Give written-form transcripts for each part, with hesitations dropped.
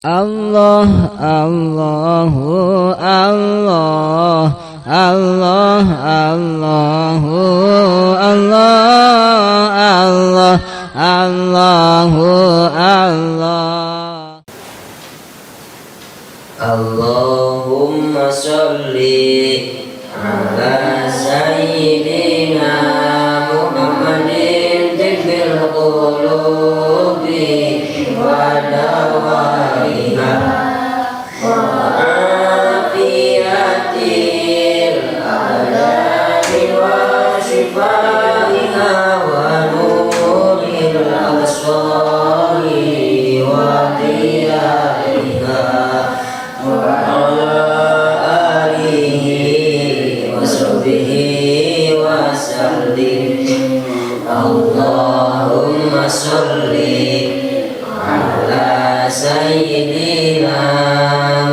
Allah Allahu Allah Allah Allahu Allah Allah Allahu Allah. Allahumma sholli ala sayyidina Muhammadin tibbil qulubi wa dawaiha wa afiyatil adami wa shifaiha wa nuril absari wa diyaiha wa ala alihi wa sahbihi wa sallim. Allahumma sholli ala sayyidina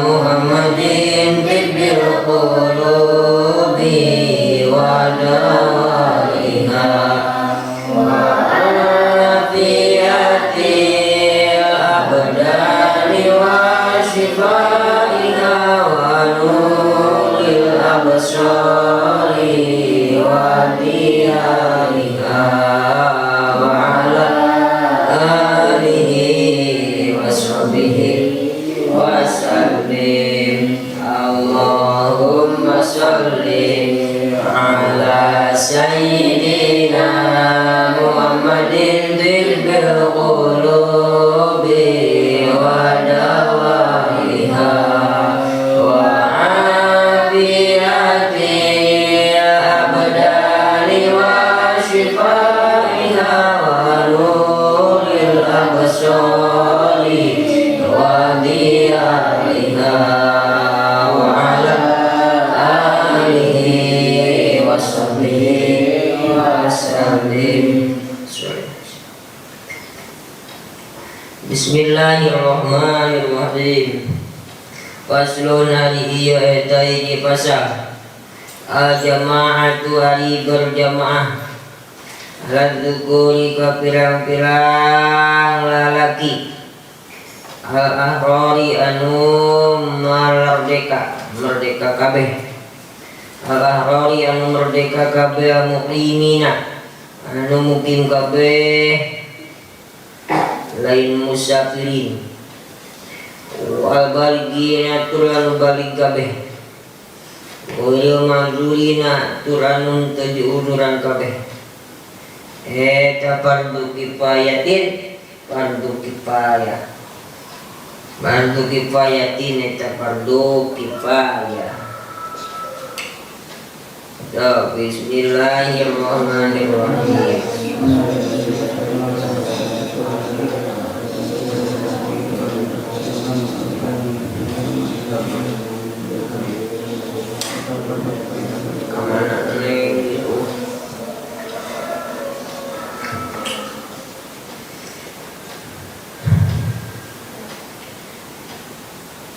Muhammadin tibbil qulubi wa dawaiha wa afiyatil abdani wa shifaiha wa nuril absari wa diyaiha wa ala alihi wa sahbihi wa sallim. Allahumma sholli ala sayyidina Muhammadin tibbil qulubi wa dawaiha wa afiyati abdani wa shifaiha wa nuril absari wa diyaiha wa ala alihi wa sahbihi wa sallim. Bismillahirrahmanirrahim. Faslun hari ayat pasal al-jama'atu hari berjamaah al-dzukuri ka pirang-pirang lalaki al-ahrari anu merdeka kabeh al-ahrari anu merdeka kabeh al-muqimina anu mukim kabeh lain musafirin wal baligina turanu balig kabeh wal mazurina turanun tujuran kabeh eta fardu kifayatin fardu kifayah fardu kifayatin eta fardu kifayah. Bismillahirrahmanirrahim.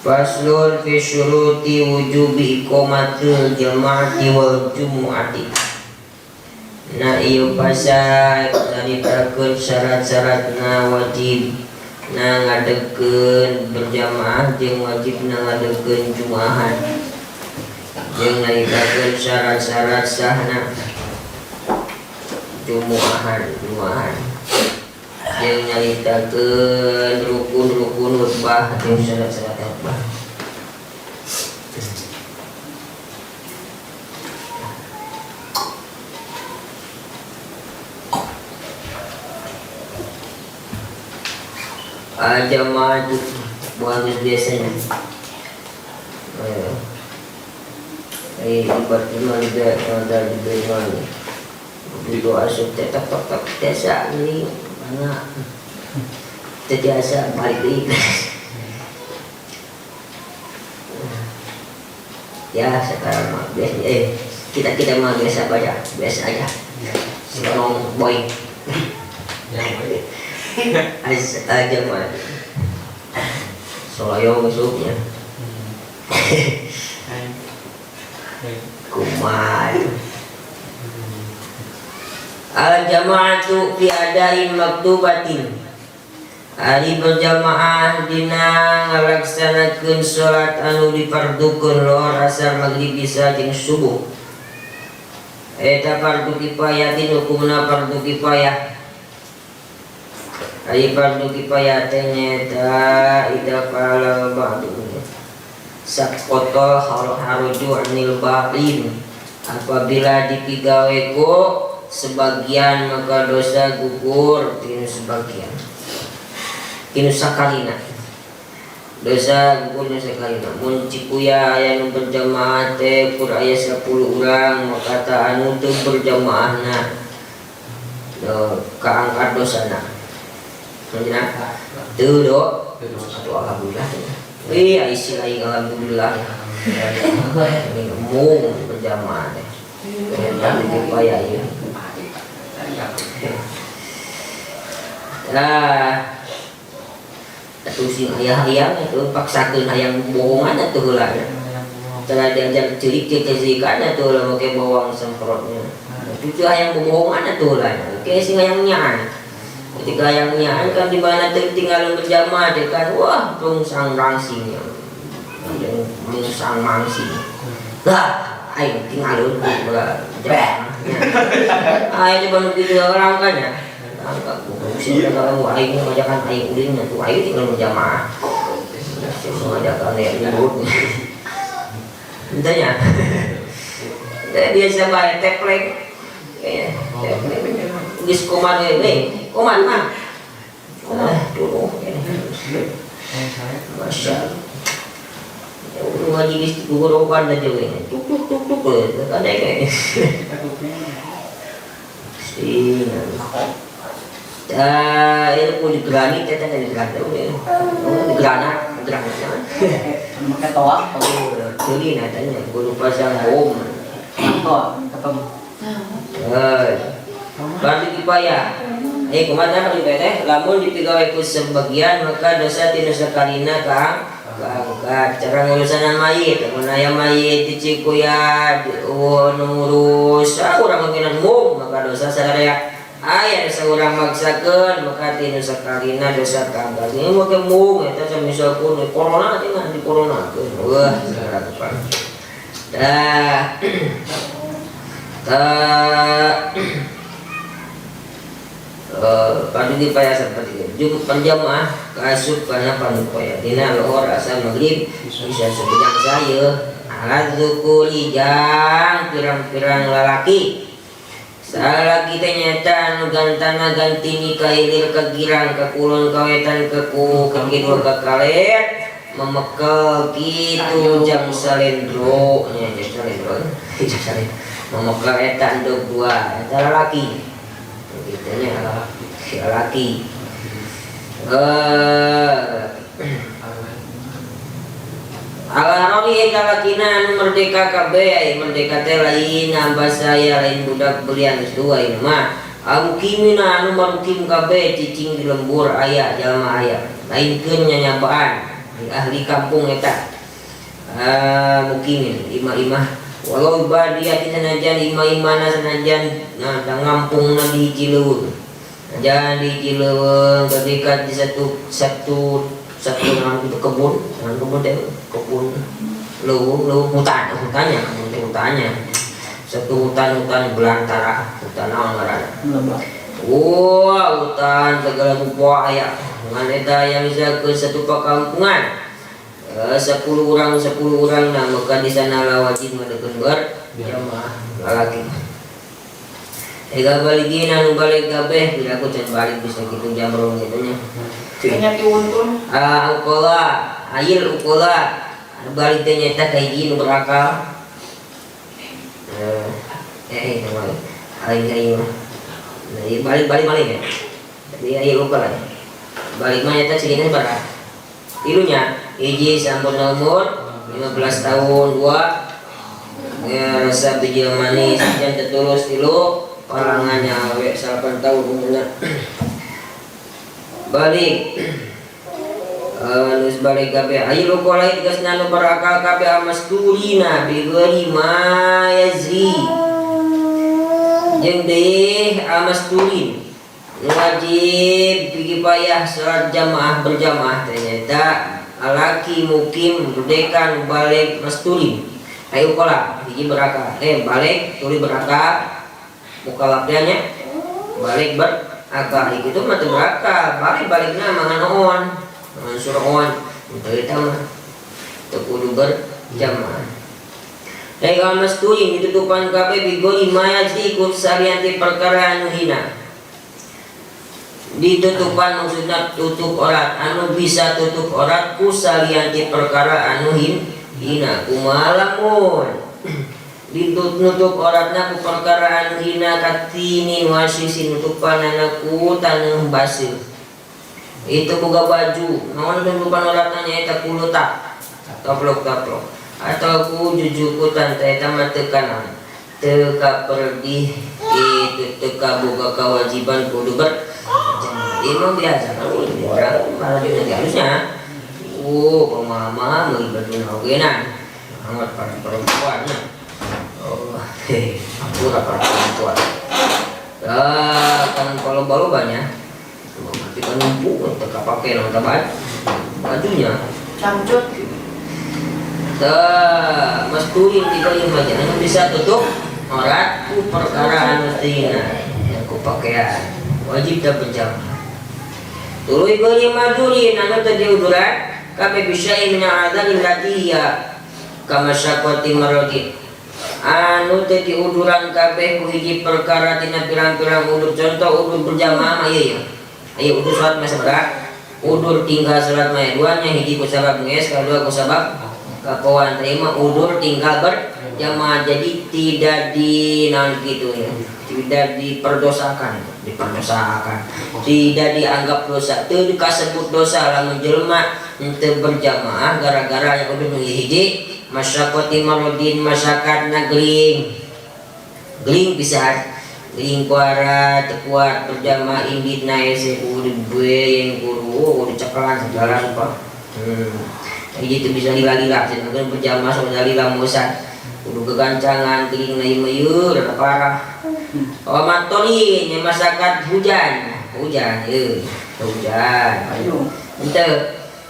Faslun fi syuruti wujubi iqamatil jama'ati wal jumu'ati. Na ieu pasal nyaritakeun syarat-syaratna wajib na ngadegeun berjamaah jeung wajibna ngadegeun jumaahan. Jeung nyaritakeun syarat-syarat sahna jumaahan. Jeung nyaritakeun rukun-rukun khutbah jeung syarat-syarat khutbah. Jamaah itu bagus biasanya. Ibaratnya ada di mana? Di doa tetap biasa ini mana? Biasa balik lagi. Ya sekarang mah biasa. Kita mah biasa aja. Senong boy. Aja mah soloyo masuknya kumai al jama'atu fi adain maktubatin Ari berjamaah dina ngalaksanakeun salat anu difardukeun lohor asar maghrib isya jeung subuh. Eta fardu kifayah tin hukumna fardu kifayah. Ari fardu kifayah teh nyaeta idza qala ba'du sakotol haruju anil baqin. Apabila dipigawe ku sebagian maka dosa gugur tinu sebagian. Tinu sakalina dosa gugurnya sakalina. Mun cikuya aya nu berjamaah teh pur aya 10 urang maka ta anu teu berjamaahna kaangkat dosana. Manjina teu do atuh alhamdulillah. Ih isi lain alhamdulillah. Ini mung berjamaah teh. Eta dipaya ieu. Nah atuh sing hayang atuh paksakeun hayang bohongan atuh heula. Tara diajar cilik cicikan atuh lah make bawang semprotnya. Itu hayang bohongan atuh lah. Oke sing hayang nyaan. Ketika hayang nyaan kan di mana tinggal berjamaah teh kan wah tung sang rangsing. Yang sang mangsing. Lah aing tinggal berjamaah. Ayo coba begitu orang kan ya. Angkat bukan kalau aing mengajarkan aing ulingnya tuh aing tinggal berjamaah. Mengajarkan yang dulu. Entahnya. Biasa bae teplek. Teplek. Geus koman we. Koman mah. Dulu. Masya. Ya udah ngaji di gorokan aja we. Tuk ada kayak. Ilmu di granit ya kan di granit di granat pakai toa jadi natanya guru pasang bom berarti kipaya kemana kalau teh lamun dipigawe ku sebagian maka dosa tinu sakalina keangkat cara ngurusan mayit lamun aya mayit dicikuya ngurus urang nginan mung maka dosa sadaya aya seorang maksakeun maka tinu sakalina dosa keangkat ini make mung eta misalkan corona tinggal di coronakeun wah sarapan dah padu dipaya seperti itu cukup berjamaah kasuk karena padu dipaya dina lohor asal maghrib bisa sebidang saya alat zukuri jang pirang-pirang lalaki salaki teh nyata anu gantana ganti nikah ilir kagirang kakulon kawetan keku kekidul kakalet memekel kitu jang salendro nya jang salendro memekel eta endog dua eta lalaki kitanya si lalaki Alaroni eta lakina anu merdeka kabeh merdeka teh lain nambah saya lain budak belian geus dua ieu mah amukimina anu marukim kabeh cicing di lembur aya jalma aya lainkeun nyanyabaan ahli kampung eta mukimin imah-imah walau ibadiyah sanajan imah-imahna sanajan ngampungna di hiji leuweung sanajan di hiji leuweung ketika di satu kebun teh kebun leuweung hutannya satu hutan belantara hutan naon ngaranna wah hutan segala rupa aya ngan eta yang bisa ke satu pakampungan 10 orang nah maka di sana wajib ngadekeun berjamaah lalaki ega baligin anu balik kabeh bila aku can balik bisa kitu jamrong kitu nya nya tiuntun ukola ayil ukola balik teh nyata ka hiji nu berakal namanya aing balik ya jadi ayil ukola balik mah nyata cirinya berapa ilunya hiji sampun umur 15 tahun 2 ya rasa biji manis yang tetulus tilu parangannya we 8 tahun umurnya balik nus balik kabeh ayo lo kolai tegasna nu berakal kabeh amas turina bigeri mayazri jeung deui amas turin wajib pergi payah salat jamaah berjamaah ternyata alaki mukim berdekan balik masturi ayo kola hiji beraka balik tuli beraka mukalafnya balik beraka itu mah beraka baliknya mangan on mangan surah on untuk itu mah kudu berjamaah. Dari kalau masturi ditutupan kabeh bigoli mayati ikut sarianti perkara anu hina. Ditutupan maksudnya tutup orat anu bisa tutup orat ku salianti perkara anu hina kumaha lamun ditutup oratna ku perkara anu hina katinin wasisi nutupanana ku taneuh baseuh itu boga baju naon tutupan oratna nyaeta ku leutak taplok atau ku jujukutan eta mah tekanan teka perdi itu teka boga kewajiban kudu ini biasa kalau malah juga harusnya pemama melibatkan ogenan amat para perempuan aku para perempuan kan kalau banyak mati kan numpuk tetap pakai nonton bajunya Camcut. Masturin tiga lima jangan bisa tutup orat ku perkara anu tina ku pakaian wajib tak berjamaah. Tuluy beri madurin anu tadi uduran kabeh bisa mina adzan latiya kama syaqqati maradin anu tadi uduran kabeh ku hiji perkara tina pirang-pirang udur contoh udur berjamaah ayo udur salat mah sabaraha udur tinggal salat mah duanya hiji ku sabab ngeus kadua ku sabab kapoan terima udur tinggal berjamaah jadi tidak dinaon gitu ya tidak diperdosakan tidak dianggap dosa teu disebut dosa lamun jelema teu berjamaah gara-gara yang udah hiji masyaqqati maradin masyakatna geling pisan geling kuara teu kuat berjamaah inditna ese kudu yang kudu cekalan segala rupa jadi itu bisa lila-lila jangan berjamaah sama lila musan kudu kegancangan geling na ieu rada parah mantolin yang masyarakat hujan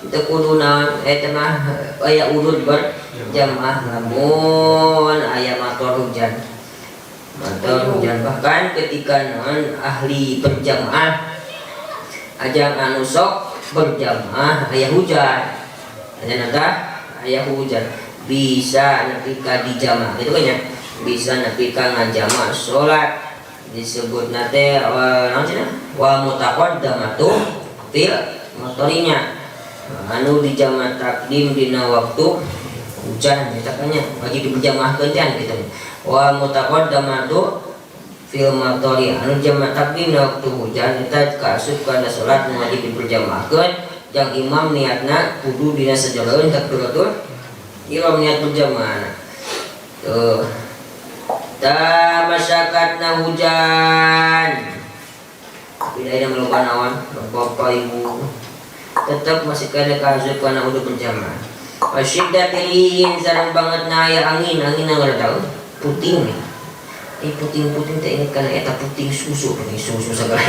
itu kudu naon eta mah aya udur berjamaah lamun aya mator hujan bahkan ketika naon ahli berjamaah ajang anu sok berjamaah aya hujan aya hujan bisa nepika di jamaah gitu kan ya bisa nepika ngajamaah sholat disebut nate wa mutaqaddamatu fil motorinya anu di jamaah takdim dina waktu hujan misalnya wajib berjamaah kencan gitu wa mutaqaddamatu fil motori anu jamaah takdim dina waktu hujan kita kasub kana sholat wajib berjamaahkeun yang imam niatna kudu dina sajalaun takbiratul ihram niat berjamaah tuh masyakatna hujan tidak ada melupakan awan bapak ibu tetap masih kena kasut karena udah berjamaah wasyiddatin sareng banget na aya angin nggak tahu puting puting teh inget karena eta puting susu segala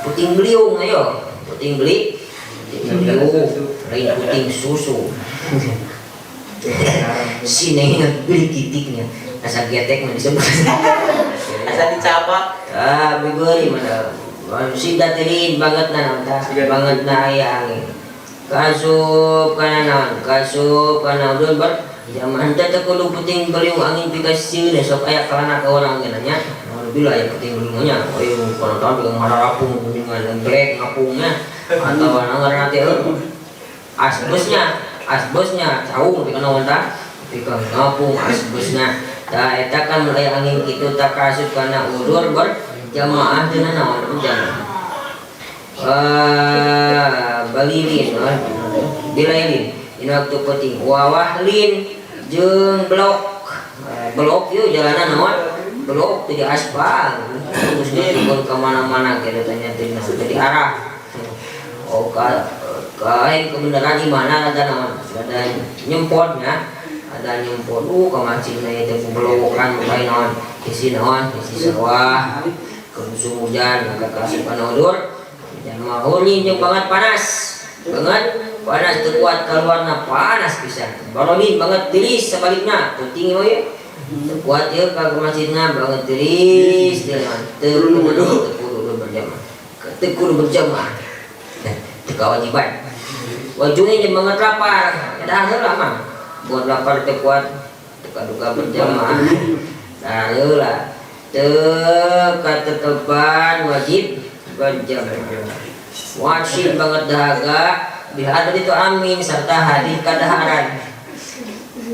puting beliung ayo puting beliung lain puting susu sini beli titiknya asa getek mah disebut Asa dicapak. bigori mana sidatirin banget na banget na aya angin kasup kana udah zaman teh kudu puting beliung angin pikasieun sok aya kalana ka urang genanya bila aya puting beliungnya ayo kana tahu dengan harapung dengan glek ngapungnya atau nanggar nanti asbosnya caung pika naon tah pika ngapung asbosnya tah eta kan mulai angin kitu tak kasut kana udur berjamaah teu naon hujan balilin dilailin dina waktu penting wawahlin jeung blok yeuh jalanan naon blok teu di aspal terus dipun ka mana-mana kita tanya teh jadi arah kain kebenaran di mana ada naon ada nyempotnya ada nyempot kemacingna itu belokan mulai naon isi sawah ke musim hujan maka kasukan odur dan mahuni jeung banget panas terkuat keluarna panas pisan barodin banget tiris sebaliknya penting we terkuat ya ka masjidna banget tiris tekudu berjamaah itu kewajiban wajungnya jeung banget lapar dah lama buat lapar terkuat duka berjamaah nah lah ketetepan wajib berjamaah wajib banget dahaga bila itu amin serta hadir kadaharan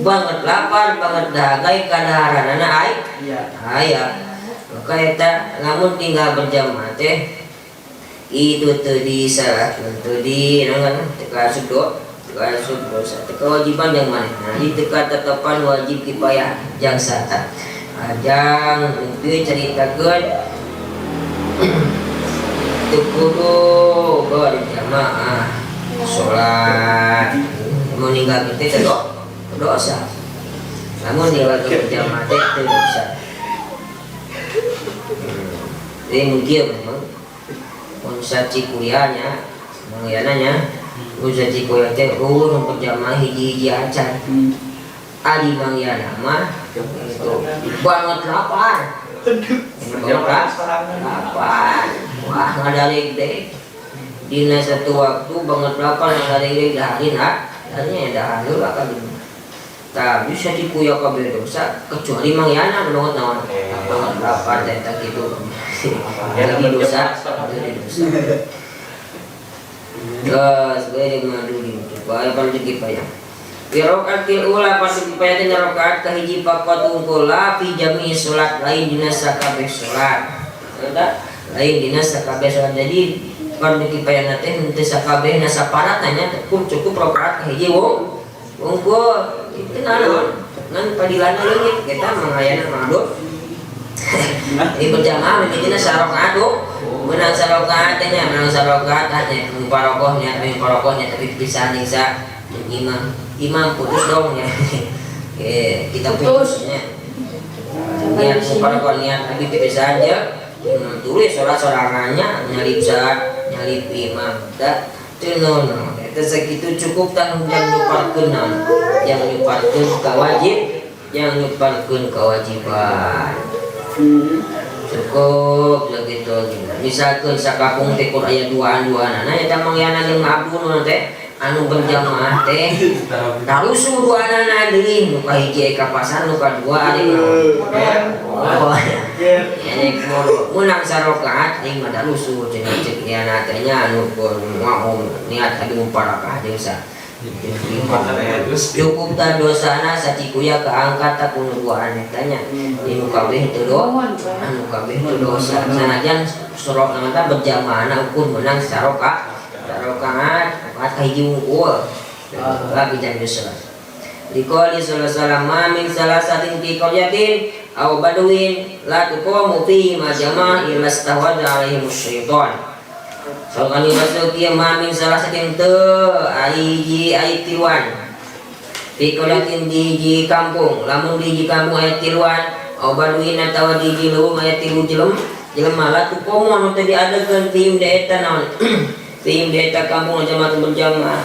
banget lapar banget dahaga kadaharan anak ayah maka eta namun tinggal berjamaah teh itu tadi salah tadi nangan teka subdo kewajiban yang mana nah di teka tetapan wajib kifayah jang sata ajang itu ceritakeun teu kudu berjamaah sholat meninggal kita dosa namun dia berjamaah teh dosa ini mungkin memang konsepsi kuliahnya mengiananya konsepsi kuliah teh berjamaah hiji acan adi mangiana mah itu banget lapar lapar wah ngadaleg deh dina satu waktu banget lapar ngadaleg daharin daharinya dahan heula ka dieu tah bisa dikuya kabeh dosa kecuali mangiana banget naon banget lapar teh tah kitu jadi dosa terus gue madu di bae pasti kifayah Birokaatil ula pasti dipayatin rakaat kahiji pakat ungkula fi jami salat lain dina sakabeh salat. Lain dina sakabeh salat. Jadi kan dikipayana teh henteu sakabeh na saparatanya cukup rakaat kahiji wungkul. Itu naon? Ngan padilana leungit kita mangayana madu. Ini berjamaah dina sarakaat menang sarakaat nya menang sarakaat nya muparokohnya tapi pisan sa imam putus dong ya kita putusnya niat muparokoh niat tapi bisa aja tulis sorangannya nyalip imam tak tuh itu segitu cukup tanggung yang nyuparkeun kewajiban cukup begitu misalkan sakapung teh kur aya duaan-duanan eta mangyana jeung ngabun teh anu berjamaah teh tarusu duaanana deui nu kahiji ka pasar nu kadua ari menang sarakaat ning mah tarusu cek iana teh nya anu mau niat adu parakah desa cukup ta dosana satikuya keangkat ta kuno duaan tanya anu kabeh teu anu kabeh teu dosa sanajan surok namanya berjamaah ukur menang sarakaat kahiji wungkul lagi jam dosa dikali sallallahu min salasatin fi qaryatin aw badwin la tuqamu fi majama' illa stawada alaihi musyaitan salkani masuk ieu min salasatin teu ai tiluan fi qaryatin di kampung lamun di kampung aya tiluan aw badwin atawa di leuweung aya tilu jelema la tuqamu anu teh diadegeun fi daeta naon tim deta kampung jamaah berjamaah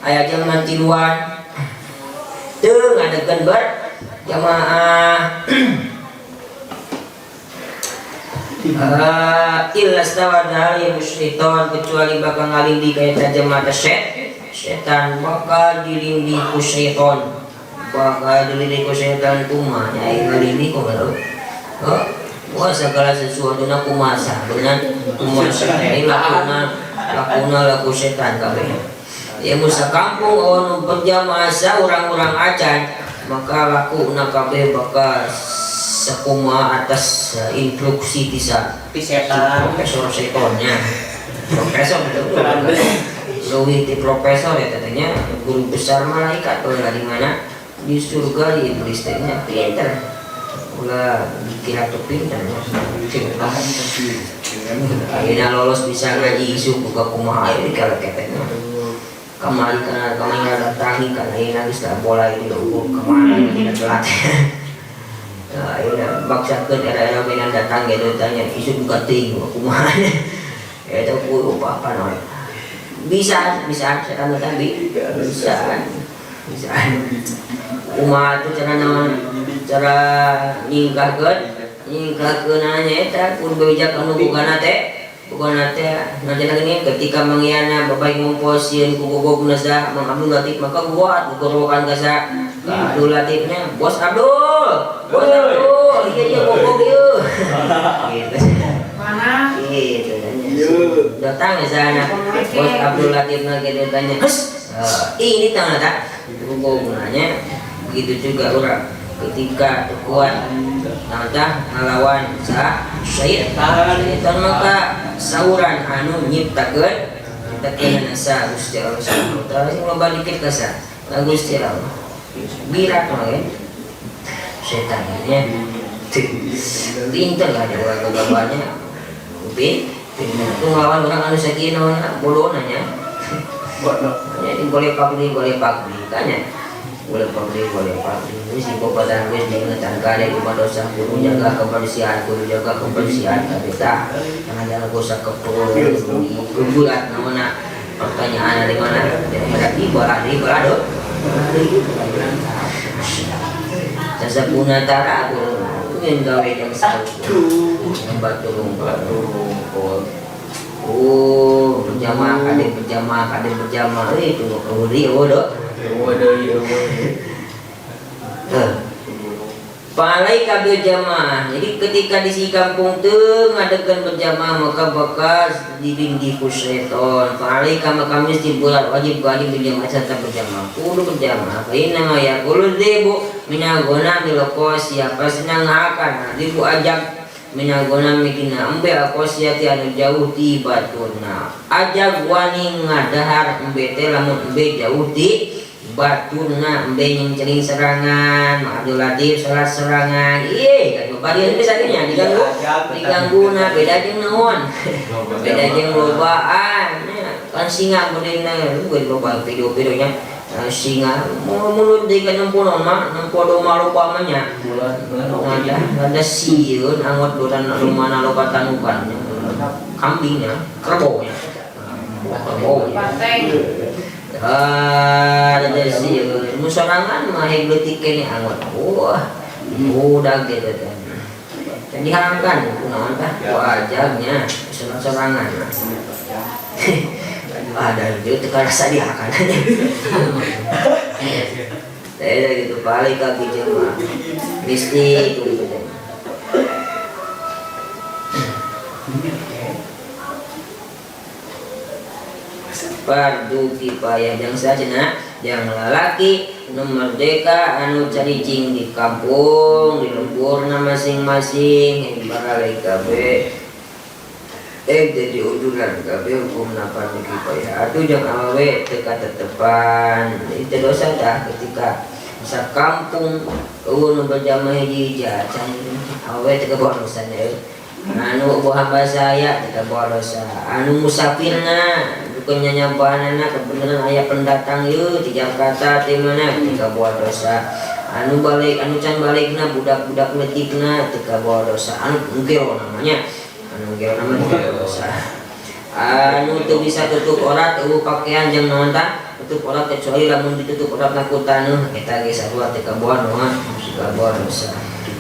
aya jamaah tiluan teu ngadegeun berjamaah illa stawada ya musyaitan kecuali bakal ngalindi ka eta jamaah setan bakal dilindi ku syaitan kumaha nya ngalindi ku baru wah segala sesuatu na kumasa benar kumasa ini laku setan kabeh ya musa kampung anu berjamaah orang-orang acan maka laku na kabeh bakal sakuma atas instruksi bisa setan profesor setonnya profesor lebih di profesor ya katanya guru besar malaikat atau dari mana di surga di iblis nya pinter ulah dikira tuh pinter akhirnya lolos bisa ngaji isu buka kumaha ini kalau ketenya kemarin datangi karena ini nanti setelah bola ini ukur kemarin tidak telat Nah, ya baksakeun era-era menan datang gitu tanya isu buka ting kumaha. Ya itu ku apa naon. Bisa setan tadi. Bisa. Kumaha tuh cara naon cara nyingkahkeun anya eta kudu bijak anu bogana teh. Bukan nanti ini ketika mengiana bapak ngomposieun ku gogogna sa Mang Abdul Latif maka buat gogorokan ka sa Abdul Latifnya Bos Abdul iya gogog ieu gitu Mana? gitu datang ke sana Bos Abdul Latifna gitu tanya ini tangga tak gogognanya begitu juga orang ketika kuat nada ngalawan syaitan maka sauran anu nyiptakeun sa Gusti Allah Subhanahu wa taala sing loba dikit ka sa Gusti Allah birak mah setan nya pinter lah dia orang babanya pinter tuh ngelawan orang anu sakieu bodoh nanya boleh pakli kanya boleh pakli ini si bapak gue diingetan kali rumah dosa kudu jaga kebersihan tapi tak karena jangan dosa kebulat namanya pertanyaan dari mana dari ibarat do jasa guna tara ingin gawe yang satu batu berjamaah berjamaah itu do Palai kabeh jamaah. Jadi ketika di si kampung teu ngadekeun berjamaah maka bakal didinggi ku setan. Palai kami istibulat wajib berjamaah serta berjamaah. Kudu berjamaah. Inna ma yaqulu debu minagona miloko siapa senang akan dibu ajak minagona mikina embe akosiati anu jauh ti batuna. Ajak wani ngadahar embe teh lamun embe jauh ti batuna embe yang cering serangan Abdul Latif salat serangan kan barian bisa nya diganggu na beda jeung naon beda jeung lobaan kan singa beudina gue loba video-videonya singa mulut deui ka nyempunon mah nempo domba rupamanya ada sieun anggot dodan rumana loba tanukan kambingnya kerbaunya ada sih musorangan mah hegletik kene anggot wah udah gitu kan diharapkan kunaon tah wajahnya sorangan ada itu teka rasa diakan saya gitu balik ke jemaah mistik gitu fardu kifayah yang sajana yang lalaki nu merdeka anu caricing di kampung di lemburna masing-masing baralai kabeh jadi udulan kabeh hukumna fardu kifayah atuh jeung awewe teu katetepan itu dosa tah ketika sakampung eueun berjamaah hiji can awewe teu kabawa dosana anu hamba saya teu kabawa dosa anu musafirna bukannya nyampanana kebenaran aya pendatang yeuh di Jakarta teh mana tika bawa dosa anu balik anu can balikna budak-budak letikna tika bawa dosa anu ngeo namanya tika dosa anu teu bisa tutup aurat eueuh pakaian jeung naon tah tutup aurat kecuali lamun ditutup aurat nakutan eta ge sarua tika bawa naon tika bawa dosa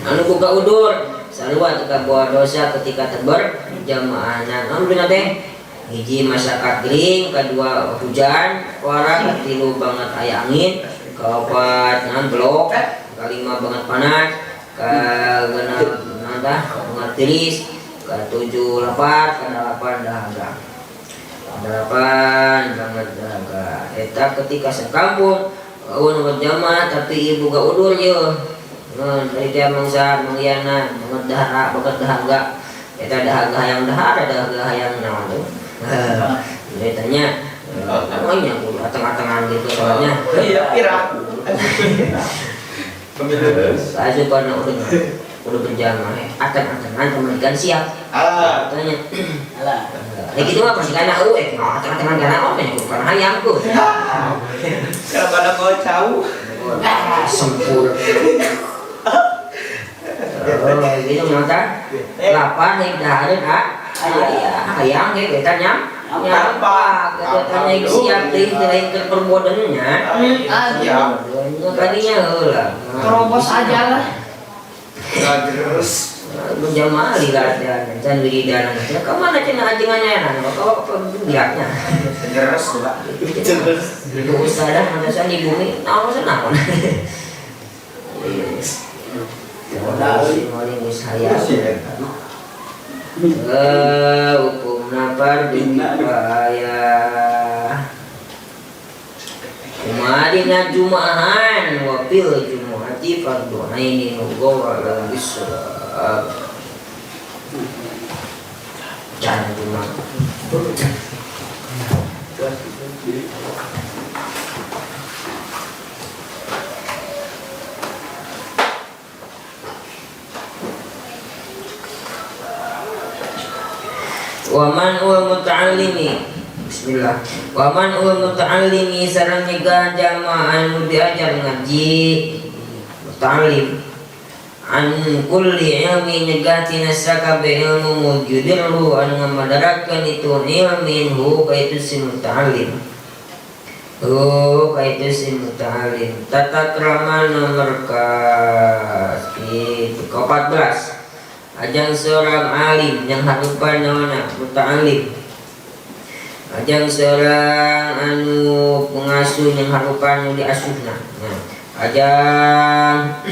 anu buka udur sarua tika bawa dosa ketika berjamaah naon beuna teh hiji masyarakat kering, kedua hujan, orang ketilu banget aya angin, keempat belok, kelima banget panas, keenam banget tiris, ketujuh lapar, kedelapan dahaga. Kedelapan banget dahaga. Eta ketika sekampung eueun berjamaah tapi ibu gak udur yeuh. Dari dia mangsa mangiana banget dahaga. Eta dahaga hayang dahar, dahaga hayang naon. Dia tanya, namanya aku tengah-tengah gitu soalnya. Iya, pirang. Saya karena udah berjamaah, ateng-atengan kemudian siap. Tanya, gitu apa sih karena ateng-atengan karena apa ya? Karena hayangku. Kalau pada kau jauh, sempur. gitu mata lapar nih dahareun hayang ge kita nyampak katanya siap teh lain ke perbodannya kadinya heula terobos aja lah. Terus berjamaah di latihan dan wiridan ke mana cenah ajengannya kau geraknya terus lah. itu usaha manasan di bumi naon senang Maling saya hukum nafar dikaya kumadina jumahan wapil jumahati fardu aini nugawa dalam bisawab jangan jumaah Waman ul muta'allimi Bismillah Waman ul muta'allimi sareng nyegah jamaah anu diajar ngaji muta'allim an kulli ilmi nyegah tina sakabeh ilmu mujudirhu anu ngamadarakeun itu ilmin hu kaitu si muta'allim kaitu si muta'allim tata krama nomor ke-14 ajang seorang alim yang harupan nawana muta'alim ajang seorang anu pengasuh yang harupan diasuhna ajang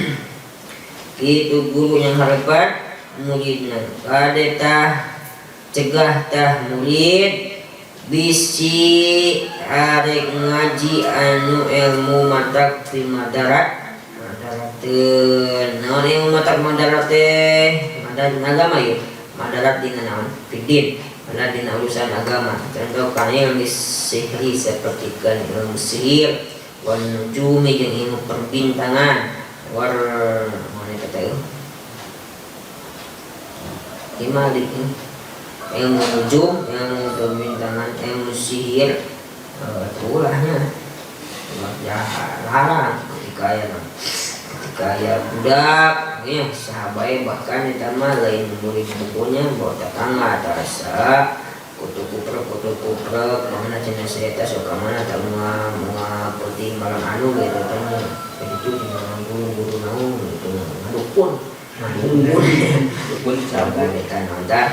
itu guru yang harupan muridna kadetah cegah tah murid bisi arek ngaji anu ilmu matak fi madarat naon ilmu matak madarat teh dan agama yuk madarat dina naon fidin madarat dina urusan agama contoh kan ilmu sihri seperti kan ilmu sihir wan nujumi jeung ilmu perbintangan war mana kata itu imali ilmu nujum ilmu perbintangan ilmu sihir ulahnya ya larang ketika kayak budak ya sahabat bahkan ditambah lain murid bukunya bawa tetangga terasa kutu-kuprek mana cina saya tas suka mana tak mau penting malam anu gitu tanya itu dengan guru naung gitu dukun sahabat kita nonton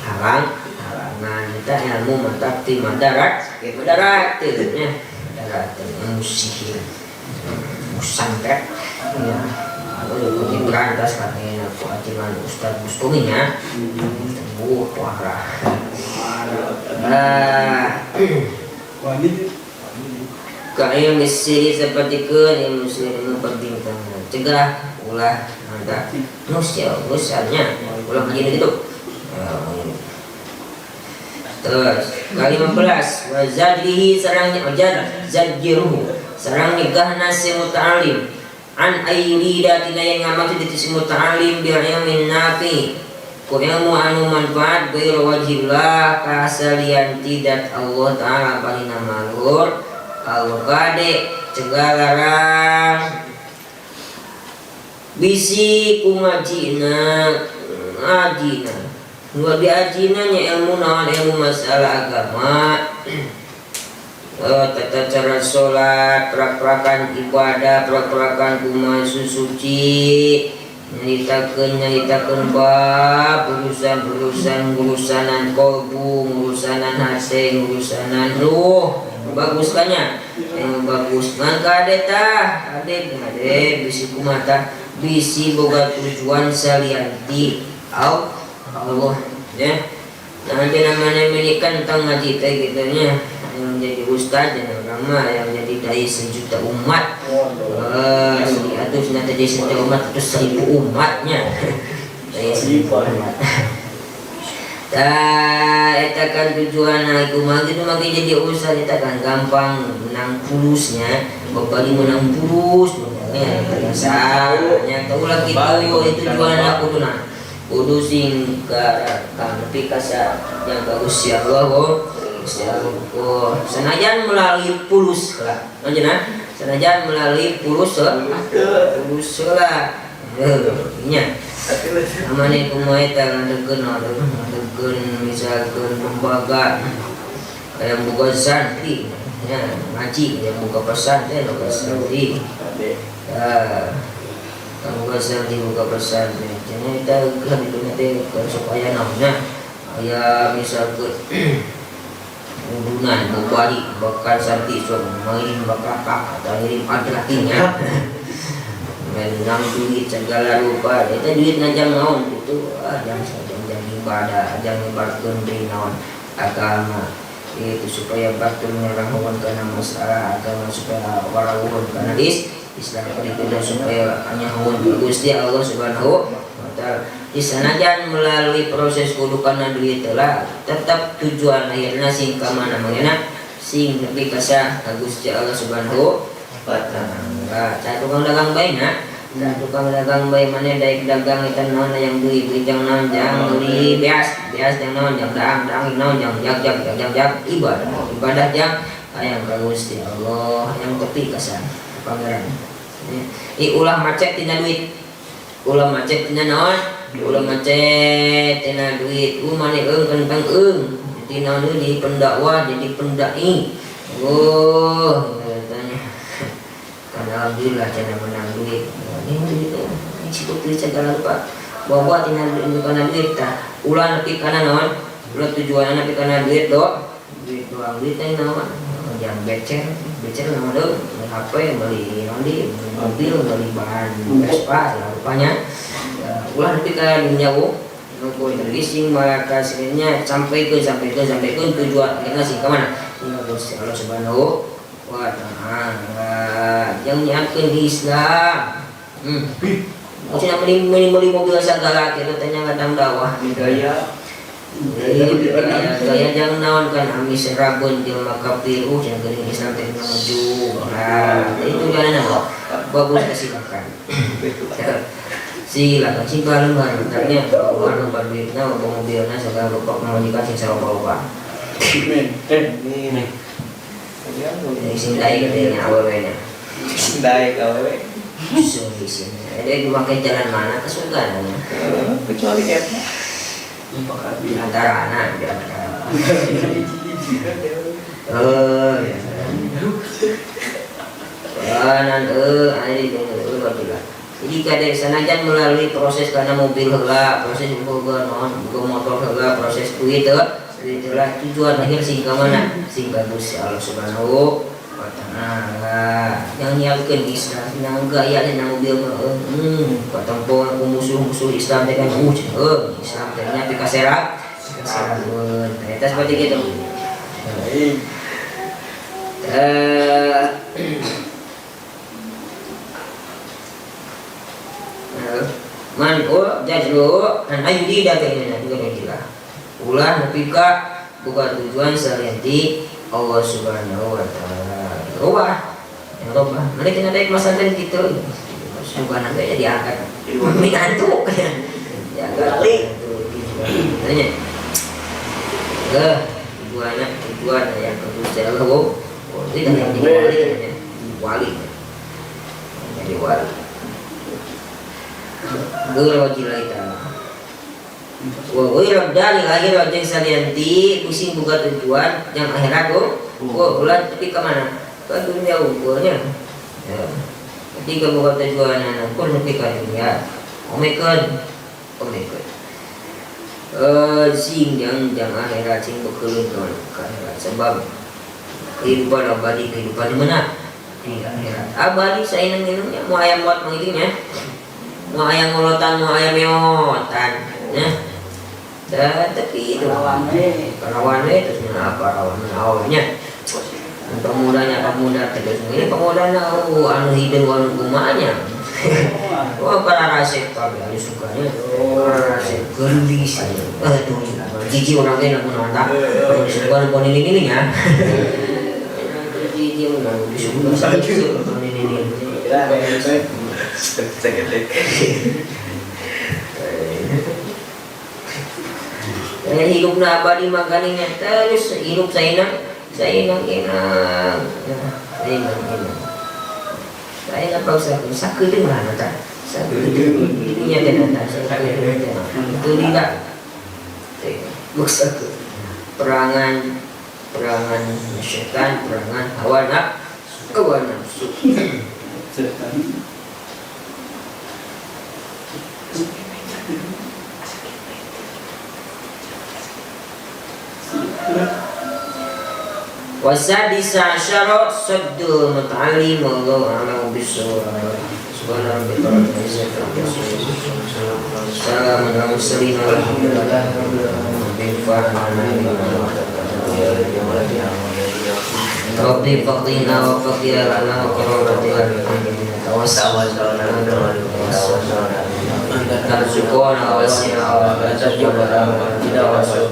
halangan kita ilmu mantap di madarat tidaknya madarat musik musangkat ya lalu ikutin berantas katanya aku ajaran Ustaz Bustuminya warah kaya misi seperti yang muslim perbintangan cegah ulah ada nusialnya ulah begini gitu terus kali 15 wazadlihi sarangnya zadjiruhu sarang nikah nasi muta'alim an ayyurida tina yang ngamaksud itu si muta'alim bil ilmin nafi ku ilmu anu manfaat gair wajiblah kasalian tidak Allah Ta'ala palina malur kalau kade cegah larang bisi ku ngajina dua diajina nya ilmu naon ilmu masalah agama tata cara sholat, perak-perakan ibadah, perak-perakan kumaha suci, nyaritakeun bab urusanan kolbu, urusanan hati, urusanan ruh, baguskannya, yang bagus. Maka ade bisi kumata, bisi boga tujuan salianti, Allah, ya. Nah, namanya milikan tentang ngaji kayak gitunya. Yang menjadi ustaz dan agama yang menjadi dai sejuta umat atau sudah jadi sejuta umat itu 1000 umatnya dai 1000 umat eta kan tujuan aku mah gitu mah jadi ustaz eta kan gampang menang pulusnya babali menang pulus ya biasanya tahu lah gitu itu tujuan aku tuh nah kudu sing tapi kasar yang bagus ya Allah senajan melalui pulus lah, senajan melalui pulus lah, Nya namanya kumaha ngadegeun misalkeun lembaga yang buka santri ya ngaji yang buka pesantren buka santri buka santri buka pesantren jadi kita itu supaya namanya ya misalkeun udunan balik bakal santri suami mengirim bakakak atau ngirim adratinya menang duit segala rupa itu duit najang naon itu jangan ibadah jangan ibaratkan dari naon agama itu supaya batul ngerahuan karena masalah agama supaya warahuan karena Islam itu dan supaya hanya huan Gusti Allah Subhanahu wa taala di sana jangan melalui proses kudu kana duit lah tetap tujuan akhirnya sing ka mana mangena sing nepi ka Gusti Allah Subhanahu wa taala. Tukang dagang bae na tukang dagang bae mana daek dagang itu naon yang beli jang naon jang beli beas yang naon jang daang naon jang jag ibadah jang hayang ka Gusti Allah yang tepi ka pangeran. Ulah macet tina duit. Ulah macet tina naon? Ulah macet tina duit. Mane kentang tina nu di pendakwah jadi pendai. Katanya. Karena alhamdulillah cenah menang duit. Ini cukup duit segala rupa. Bawa tina kana duit tah. Ulah nepi kana naon? Ulah tujuan nepi kana duit do. Duit doang duit teh naon? Jangan becer naon deui. HP beli Honda, mobil beli bahan Vespa rupanya. Ulah nepi ka nyawo. Nuku leasing maka sebenarnya sampai ke tujuan kita sih ke mana? Gusti Allah Subhanahu wa taala. Yang nyiapkeun di Islam. Maksudnya beli mobil segala kita tanya kadang dakwah gaya. Gaya jangan naon kan amis rabun jelema kafir yang geuning Islam teh maju. Nah, itu jalan apa? Bagus kasilakan. Silakan simpalan baru tanya baru duitna mobilna segala rupa majikan sing sarupa-rupa. Ini. Sing dai katanya awewe-nya. Dai awewe. Ada memakai jalan mana kesukaan kecuali eta. Di antara anak di antara jadi kadang sanajan melalui proses karena mobil heula proses boga motor heula proses duit itulah tujuan akhir sing ka mana sing ka Gusti Allah Subhanahu wa taala yang nyiapkeun Islam nang gaya na mobil katampo aku musuh Islam teh kan Islam teh nya pi kaserat eta seperti gitu. Man jajlu an ayudi datanya juga gila. Ulah nepi ka bukan tujuan salianti Allah Subhanahu wa taala. Robah. Mereka kena daik pesantren gitu. Bukan agak jadi angkat. Ini antuk. Ya kali. Tanya. Tujuan yang kedua adalah tidak yang wali. Jadi wali. Gurojila itu. Wah, dari lagi rojeng salianti pusing buka tujuan yang akhirat ulah tapi ke mana? Ke dunia ukurnya. Ya. Ketika buka tujuan pun tapi ke dunia. Omikron. Sing yang akhirat sing bekelun ke akhirat sebab kehidupan abadi kehidupan di mana? Di akhirat. Abadi saya minumnya mau ayam buat mengiringnya. Mau ayam ngolotan, mau ayam meotan, ya. Tapi itu perawan terus apa awalnya pemuda terus ini pemuda anu hidung anu kumanya. Para rasik kami sukanya rasik gelis tuh jiji orangnya nak menontak suka nonton ini ya. Jiji orang suka ini. Hidup na abadi maganingan terus hidup saya inang saya nggak tahu saya sakit dengan nata Satu ininya dan satu itu tidak. Satu perangan syaitan, perangan hawa nafsu. Wasadisa asyara saddul muta'allim wallahu a'lam bissawab. Subhanallahi wa bihamdihi. Assalamu alaikum warahmatullahi wabarakatuh. Rabbi faqina wa faqir lana wa qurratina tawassalna narzuquna wa wasi'na wa tajabbarna tidak wasal